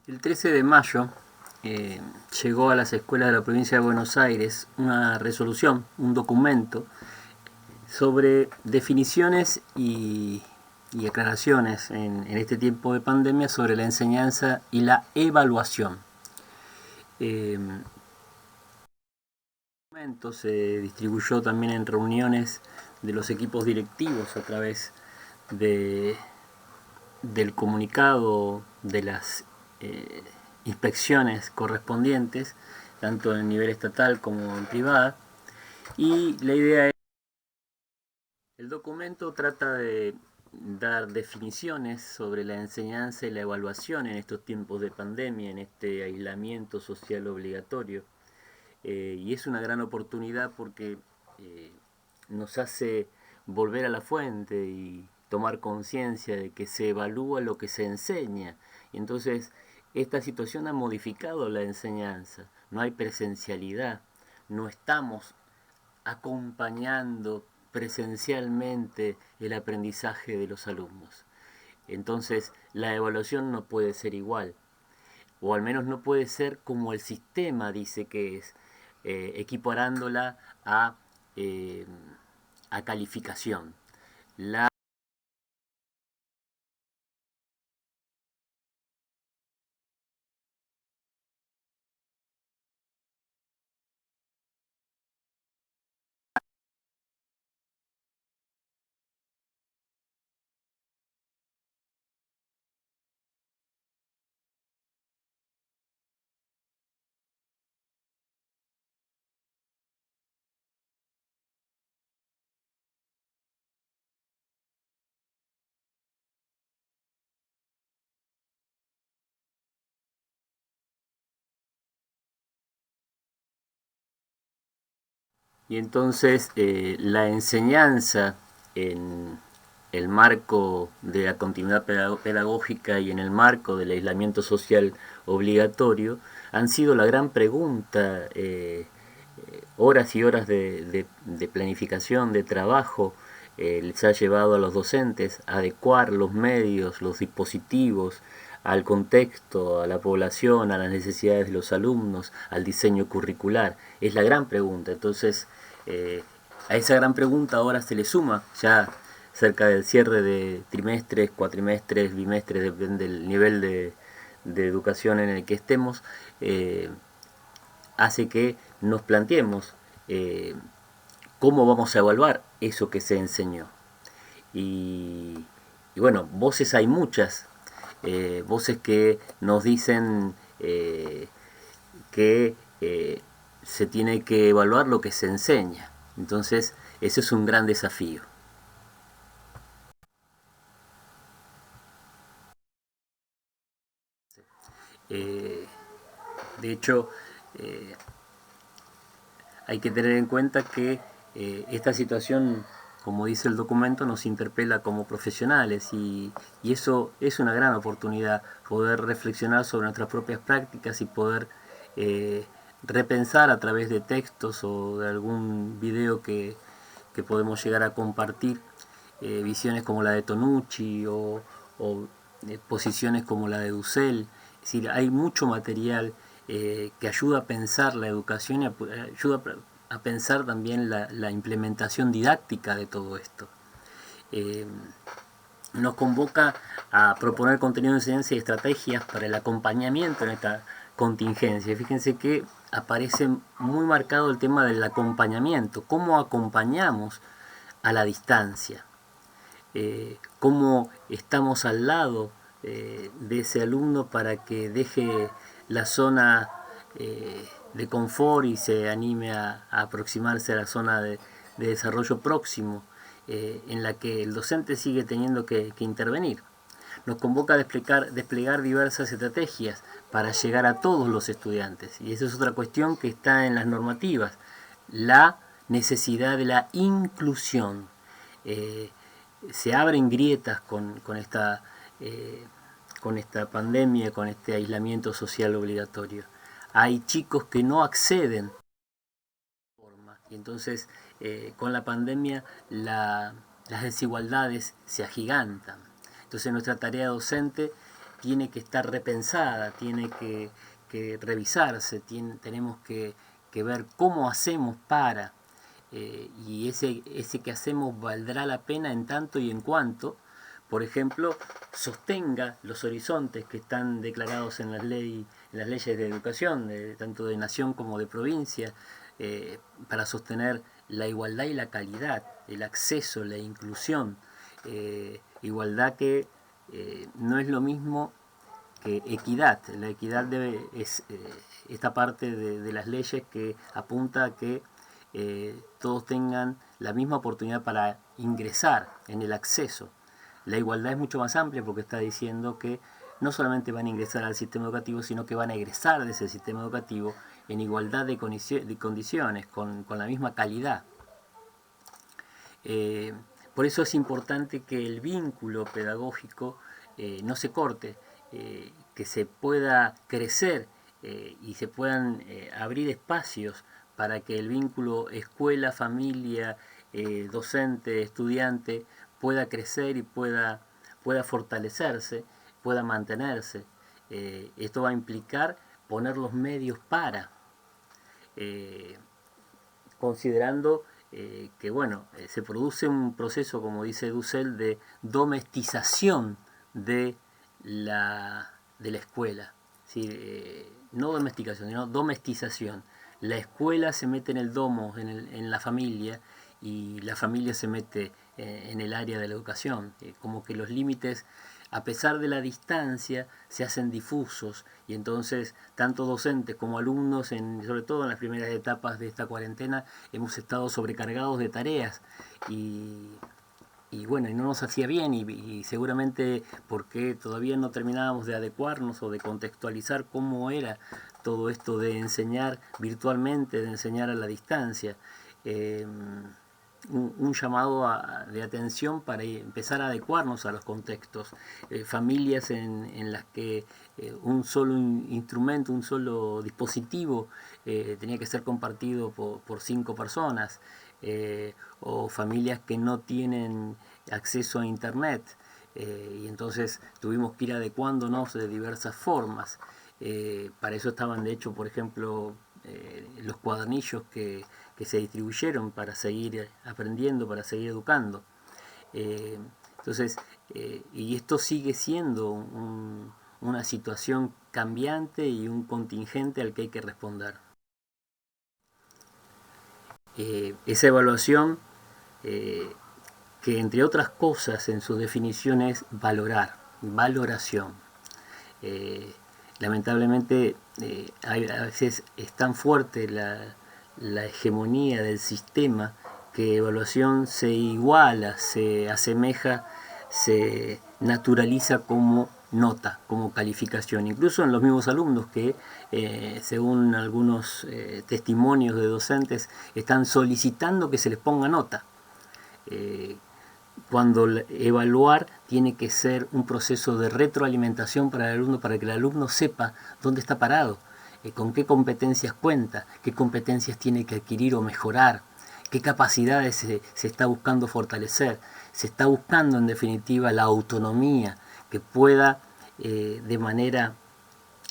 El 13 de mayo llegó a las escuelas de la provincia de Buenos Aires una resolución, un documento sobre definiciones y aclaraciones en este tiempo de pandemia sobre la enseñanza y la evaluación. El documento se distribuyó también en reuniones de los equipos directivos a través de, del comunicado de las inspecciones correspondientes, tanto en nivel estatal como en privada. Y la idea es, el documento trata de dar definiciones sobre la enseñanza y la evaluación en estos tiempos de pandemia, en este aislamiento social obligatorio. Y es una gran oportunidad porque eh, nos hace volver a la fuente y tomar conciencia de que se evalúa lo que se enseña. Y entonces esta situación ha modificado la enseñanza. No hay presencialidad, no estamos acompañando presencialmente el aprendizaje de los alumnos. Entonces la evaluación no puede ser igual, o al menos no puede ser como el sistema dice que es, equiparándola eh, a calificación. La Y entonces la enseñanza en el marco de la continuidad pedagógica y en el marco del aislamiento social obligatorio han sido la gran pregunta, horas y horas de planificación, de trabajo, les ha llevado a los docentes a adecuar los medios, los dispositivos al contexto, a la población, a las necesidades de los alumnos, al diseño curricular. Es la gran pregunta. Entonces, a esa gran pregunta ahora se le suma ya cerca del cierre de trimestres, cuatrimestres, bimestres, depende del nivel de educación en el que estemos, hace que nos planteemos eh, cómo vamos a evaluar eso que se enseñó. Y, y bueno, voces hay muchas, voces que nos dicen que se tiene que evaluar lo que se enseña. Entonces, ese es un gran desafío. Eh, de hecho, eh, hay que tener en cuenta que esta situación, como dice el documento, nos interpela como profesionales y eso es una gran oportunidad, poder reflexionar sobre nuestras propias prácticas y poder eh, repensar a través de textos o de algún video que podemos llegar a compartir, visiones como la de Tonucci o posiciones como la de Dussel. Es decir, hay mucho material que ayuda a pensar la educación y ayuda a pensar también la implementación didáctica de todo esto. Eh, Nos convoca a proponer contenido de enseñanza y estrategias para el acompañamiento en esta contingencia. Fíjense que aparece muy marcado el tema del acompañamiento, cómo acompañamos a la distancia, cómo estamos al lado de ese alumno para que deje la zona de confort y se anime a aproximarse a la zona de desarrollo próximo, en la que el docente sigue teniendo que intervenir. Nos convoca a desplegar diversas estrategias para llegar a todos los estudiantes. Y esa es otra cuestión que está en las normativas, la necesidad de la inclusión. Eh, Se abren grietas eh, con esta pandemia, con este aislamiento social obligatorio. Hay chicos que no acceden y entonces con la pandemia las desigualdades se agigantan. Entonces nuestra tarea docente tiene que estar repensada, tiene que revisarse, tenemos que ver cómo hacemos para, y ese que hacemos valdrá la pena en tanto y en cuanto, por ejemplo, sostenga los horizontes que están declarados en las leyes de educación, tanto de nación como de provincia, para sostener la igualdad y la calidad, el acceso, la inclusión, igualdad que no es lo mismo que equidad. La equidad es esta parte de las leyes que apunta a que todos tengan la misma oportunidad para ingresar en el acceso. La igualdad es mucho más amplia porque está diciendo que no solamente van a ingresar al sistema educativo, sino que van a egresar de ese sistema educativo en igualdad de condiciones, con la misma calidad. Por eso es importante que el vínculo pedagógico no se corte, que se pueda crecer y se puedan abrir espacios para que el vínculo escuela, familia, docente, estudiante pueda crecer y pueda fortalecerse, pueda mantenerse. Esto va a implicar poner los medios para, considerando que bueno, se produce un proceso, como dice Dussel, de domestización de la escuela. ¿Sí? No domesticación, sino domestización. La escuela se mete en el domo, en la familia, y la familia se mete en el área de la educación. Como que los límites, a pesar de la distancia, se hacen difusos, y entonces tanto docentes como alumnos, sobre todo en las primeras etapas de esta cuarentena, hemos estado sobrecargados de tareas y bueno, y no nos hacía bien, y seguramente porque todavía no terminábamos de adecuarnos o de contextualizar cómo era todo esto de enseñar virtualmente, de enseñar a la distancia. Un llamado de atención para empezar a adecuarnos a los contextos. Familias en las que un solo instrumento, un solo dispositivo tenía que ser compartido por 5 personas, o familias que no tienen acceso a internet, y entonces tuvimos que ir adecuándonos de diversas formas. Para eso estaban, de hecho, por ejemplo, los cuadernillos que se distribuyeron para seguir aprendiendo, para seguir educando. Entonces, y esto sigue siendo una situación cambiante y un contingente al que hay que responder. Esa evaluación, que entre otras cosas en su definición es valorar, valoración. Lamentablemente a veces es tan fuerte la hegemonía del sistema que evaluación se iguala, se asemeja, se naturaliza como nota, como calificación, incluso en los mismos alumnos que, según algunos testimonios de docentes, están solicitando que se les ponga nota. Cuando evaluar tiene que ser un proceso de retroalimentación para el alumno, para que el alumno sepa dónde está parado, con qué competencias cuenta, qué competencias tiene que adquirir o mejorar, qué capacidades se está buscando fortalecer. Se está buscando, en definitiva, la autonomía, que pueda de manera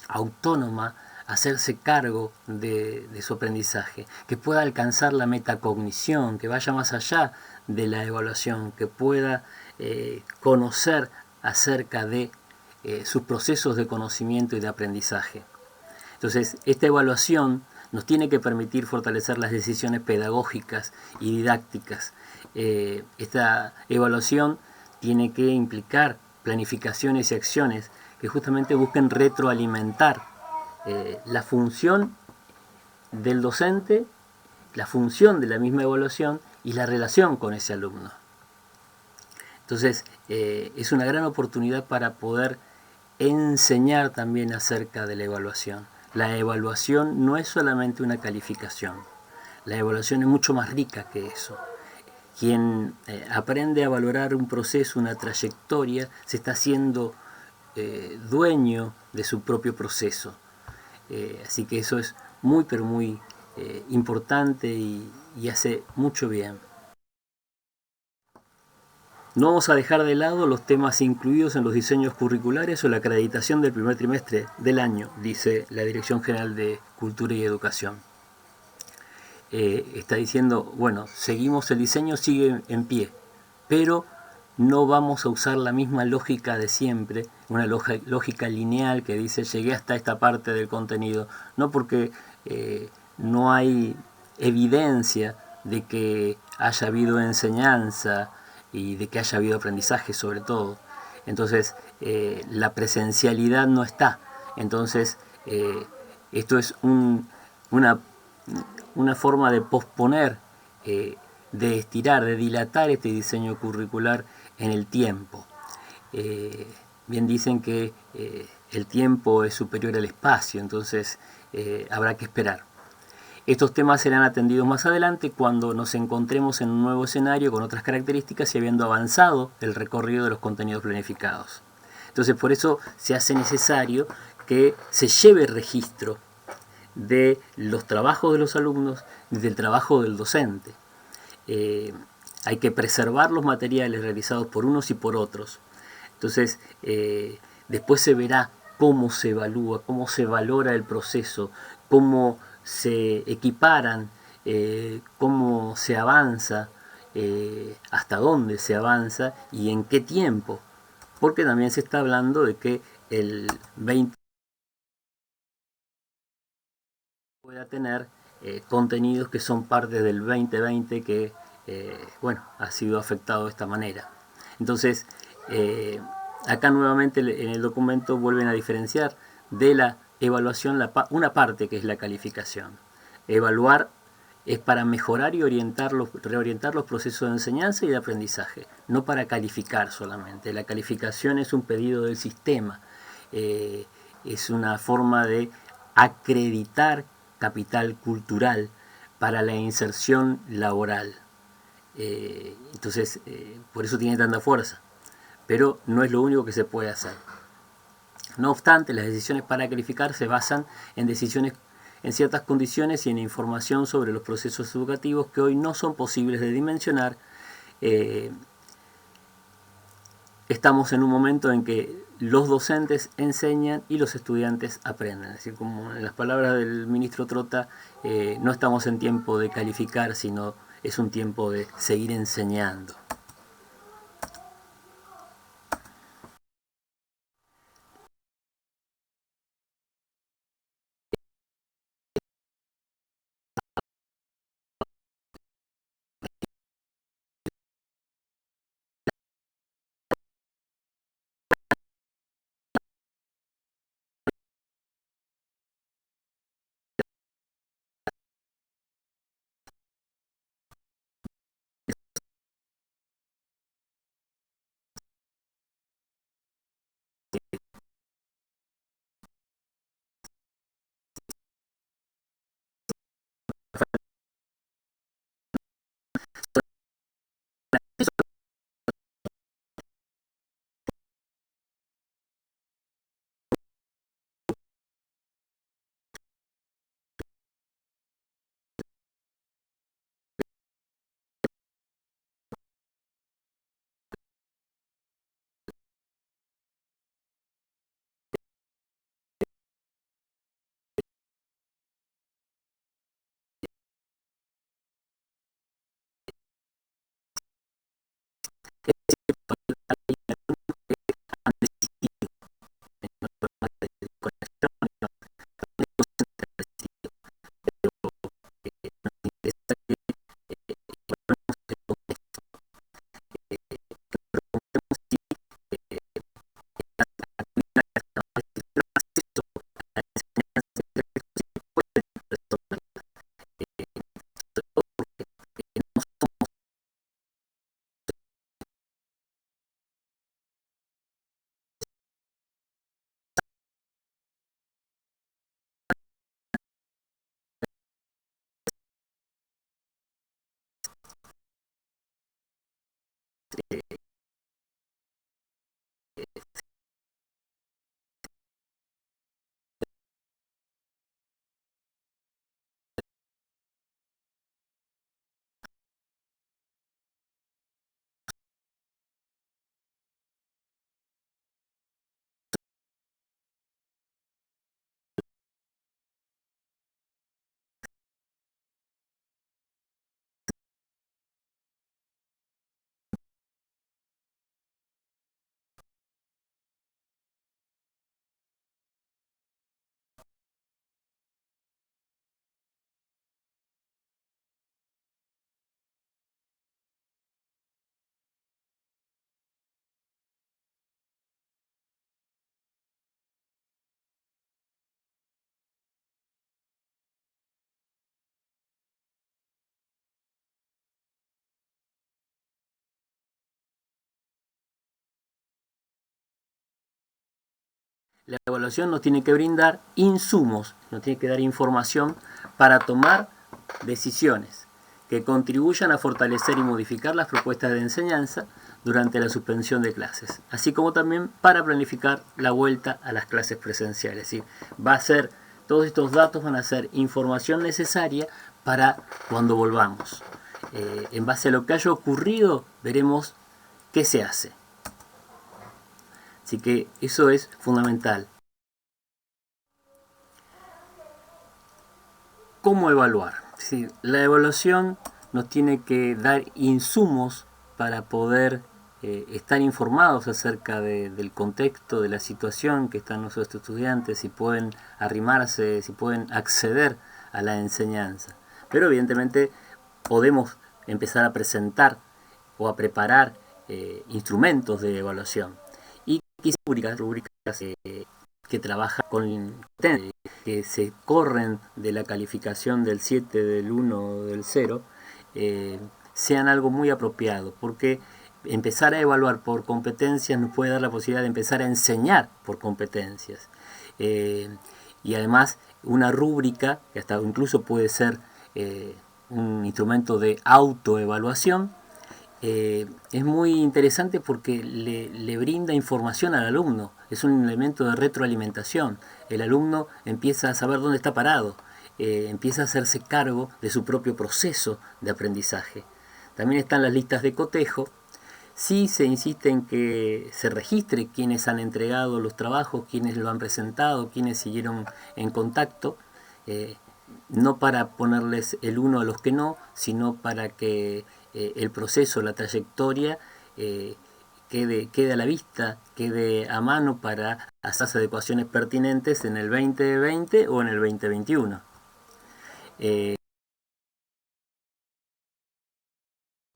autónoma hacerse cargo de su aprendizaje, que pueda alcanzar la metacognición, que vaya más allá de la evaluación, que pueda conocer acerca de sus procesos de conocimiento y de aprendizaje. Entonces, esta evaluación nos tiene que permitir fortalecer las decisiones pedagógicas y didácticas. Esta evaluación tiene que implicar planificaciones y acciones que justamente busquen retroalimentar la función del docente, la función de la misma evaluación y la relación con ese alumno. Entonces, es una gran oportunidad para poder enseñar también acerca de la evaluación. La evaluación no es solamente una calificación, la evaluación es mucho más rica que eso. Quien aprende a valorar un proceso, una trayectoria, se está haciendo dueño de su propio proceso. Así que eso es muy, pero muy importante y hace mucho bien. No vamos a dejar de lado los temas incluidos en los diseños curriculares o la acreditación del primer trimestre del año, dice la Dirección General de Cultura y Educación. Está diciendo, bueno, seguimos, el diseño sigue en pie, pero no vamos a usar la misma lógica de siempre, una lógica lineal que dice llegué hasta esta parte del contenido, no porque no hay evidencia de que haya habido enseñanza y de que haya habido aprendizaje sobre todo. Entonces, la presencialidad no está. Entonces, esto es una una forma de posponer, de estirar, de dilatar este diseño curricular en el tiempo. Bien dicen que el tiempo es superior al espacio, entonces habrá que esperar. Estos temas serán atendidos más adelante cuando nos encontremos en un nuevo escenario con otras características y habiendo avanzado el recorrido de los contenidos planificados. Entonces por eso se hace necesario que se lleve registro de los trabajos de los alumnos y del trabajo del docente. Hay que preservar los materiales realizados por unos y por otros. Entonces, después se verá cómo se evalúa, cómo se valora el proceso, cómo se equiparan, cómo se avanza, hasta dónde se avanza y en qué tiempo. Porque también se está hablando de que el 20 pueda tener contenidos que son parte del 2020 que, bueno, ha sido afectado de esta manera. Entonces, acá nuevamente en el documento vuelven a diferenciar de la evaluación una parte que es la calificación. Evaluar es para mejorar y reorientar los procesos de enseñanza y de aprendizaje, no para calificar solamente. La calificación es un pedido del sistema, es una forma de acreditar capital cultural para la inserción laboral. Entonces, por eso tiene tanta fuerza. Pero no es lo único que se puede hacer. No obstante, las decisiones para calificar se basan en decisiones en ciertas condiciones y en información sobre los procesos educativos que hoy no son posibles de dimensionar. Eh, Estamos en un momento en que los docentes enseñan y los estudiantes aprenden. Es decir, como en las palabras del ministro Trota, no estamos en tiempo de calificar, sino es un tiempo de seguir enseñando. La evaluación nos tiene que brindar insumos, nos tiene que dar información para tomar decisiones que contribuyan a fortalecer y modificar las propuestas de enseñanza durante la suspensión de clases, así como también para planificar la vuelta a las clases presenciales. Es decir, todos estos datos van a ser información necesaria para cuando volvamos. En base a lo que haya ocurrido, veremos qué se hace. Así que eso es fundamental. ¿Cómo evaluar? Sí, la evaluación nos tiene que dar insumos para poder estar informados acerca del contexto, de la situación que están nuestros estudiantes, si pueden arrimarse, si pueden acceder a la enseñanza. Pero evidentemente podemos empezar a presentar o a preparar instrumentos de evaluación. Y quizás rúbricas que trabajan con que se corren de la calificación del 7, del 1 o del 0, sean algo muy apropiado, porque empezar a evaluar por competencias nos puede dar la posibilidad de empezar a enseñar por competencias. Y además una rúbrica, que hasta incluso puede ser un instrumento de autoevaluación, es muy interesante porque le brinda información al alumno, es un elemento de retroalimentación. El alumno empieza a saber dónde está parado, empieza a hacerse cargo de su propio proceso de aprendizaje. También están las listas de cotejo. Sí se insiste en que se registre quiénes han entregado los trabajos, quiénes lo han presentado, quiénes siguieron en contacto, no para ponerles el 1 a los que no, sino para que el proceso, la trayectoria quede a la vista, quede a mano para hacer adecuaciones pertinentes en el 2020 o en el 2021.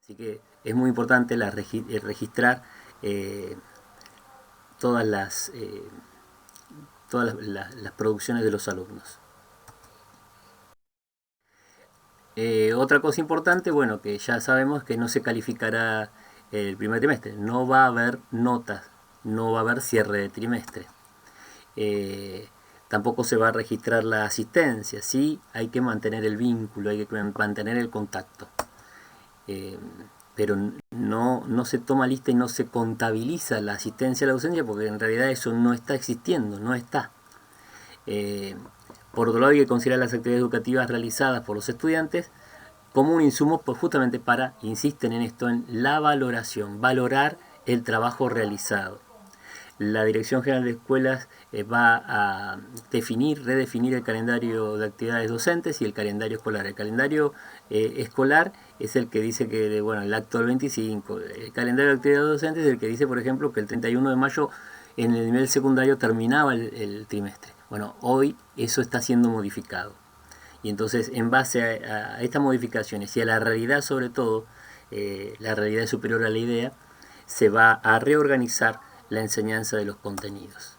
Así que es muy importante registrar todas las producciones de los alumnos. Otra cosa importante, bueno, que ya sabemos que no se calificará el primer trimestre, no va a haber notas, no va a haber cierre de trimestre. Tampoco se va a registrar la asistencia, sí hay que mantener el vínculo, hay que mantener el contacto. Pero no se toma lista y no se contabiliza la asistencia a la ausencia porque en realidad eso no está existiendo, no está. Por otro lado, hay que considerar las actividades educativas realizadas por los estudiantes como un insumo justamente para, insisten en esto, en la valoración, valorar el trabajo realizado. La Dirección General de Escuelas va a redefinir el calendario de actividades docentes y el calendario escolar. El calendario escolar es el que dice que, bueno, el acto del 25. El calendario de actividades docentes es el que dice, por ejemplo, que el 31 de mayo en el nivel secundario terminaba el trimestre. Bueno, hoy eso está siendo modificado. Y entonces, en base a estas modificaciones y a la realidad sobre todo, la realidad es superior a la idea, se va a reorganizar la enseñanza de los contenidos.